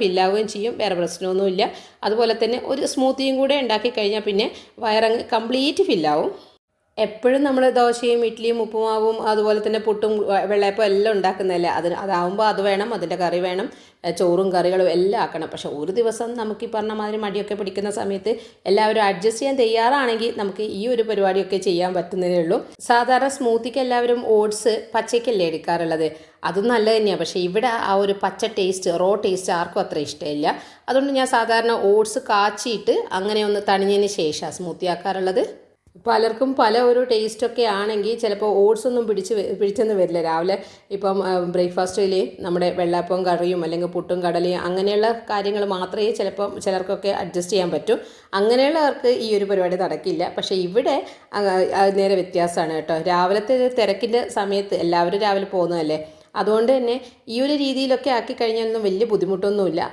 ഫില്ലാവുകയും ചെയ്യും, വേറെ പ്രശ്നമൊന്നുമില്ല. അതുപോലെ തന്നെ ഒരു സ്മൂത്തിയും കൂടെ ഉണ്ടാക്കി കഴിഞ്ഞാൽ പിന്നെ വയറങ്ങ് കംപ്ലീറ്റ് ഫില്ലാവും. എപ്പോഴും നമ്മൾ ദോശയും ഇഡ്ഡലിയും ഉപ്പുമാവും അതുപോലെ തന്നെ പുട്ടും വെള്ളയപ്പം എല്ലാം ഉണ്ടാക്കുന്നതല്ലേ, അതാവുമ്പോൾ അത് വേണം, അതിൻ്റെ കറി വേണം, ചോറും കറികളും എല്ലാം ആക്കണം. പക്ഷെ ഒരു ദിവസം നമുക്ക് ഈ പറഞ്ഞ മാതിരി മടിയൊക്കെ പിടിക്കുന്ന സമയത്ത് എല്ലാവരും അഡ്ജസ്റ്റ് ചെയ്യാൻ തയ്യാറാണെങ്കിൽ നമുക്ക് ഈ ഒരു പരിപാടിയൊക്കെ ചെയ്യാൻ പറ്റുന്നതേ ഉള്ളൂ. സാധാരണ സ്മൂത്തിക്ക് എല്ലാവരും ഓട്സ് പച്ചയ്ക്കല്ലേ എടുക്കാറുള്ളത്, അതും നല്ലത് തന്നെയാണ്. പക്ഷേ ഇവിടെ ആ ഒരു പച്ച ടേസ്റ്റ്, റോ ടേസ്റ്റ് ആർക്കും അത്ര ഇഷ്ടമില്ല. അതുകൊണ്ട് ഞാൻ സാധാരണ ഓട്സ് കാച്ചിയിട്ട് അങ്ങനെ ഒന്ന് തണിഞ്ഞതിന് ശേഷമാണ് സ്മൂത്തി ആക്കാറുള്ളത്. പലർക്കും പല ഒരു ടേസ്റ്റൊക്കെ ആണെങ്കിൽ ചിലപ്പോൾ ഓട്സ് ഒന്നും പിടിച്ചെന്ന് വരില്ല. രാവിലെ ഇപ്പം ബ്രേക്ക്ഫാസ്റ്റിൽ നമ്മുടെ വെള്ളയപ്പവും കറിയും അല്ലെങ്കിൽ പുട്ടും കടലയും അങ്ങനെയുള്ള കാര്യങ്ങൾ മാത്രമേ ചിലപ്പം ചിലർക്കൊക്കെ അഡ്ജസ്റ്റ് ചെയ്യാൻ പറ്റൂ. അങ്ങനെയുള്ളവർക്ക് ഈ ഒരു പരിപാടി നടക്കില്ല. പക്ഷേ ഇവിടെ നേരെ വ്യത്യാസമാണ് കേട്ടോ. രാവിലത്തെ തിരക്കിൻ്റെ സമയത്ത് എല്ലാവരും രാവിലെ പോകുന്നതല്ലേ, അതുകൊണ്ട് തന്നെ ഈ ഒരു രീതിയിലൊക്കെ ആക്കി കഴിഞ്ഞാലൊന്നും വലിയ ബുദ്ധിമുട്ടൊന്നുമില്ല.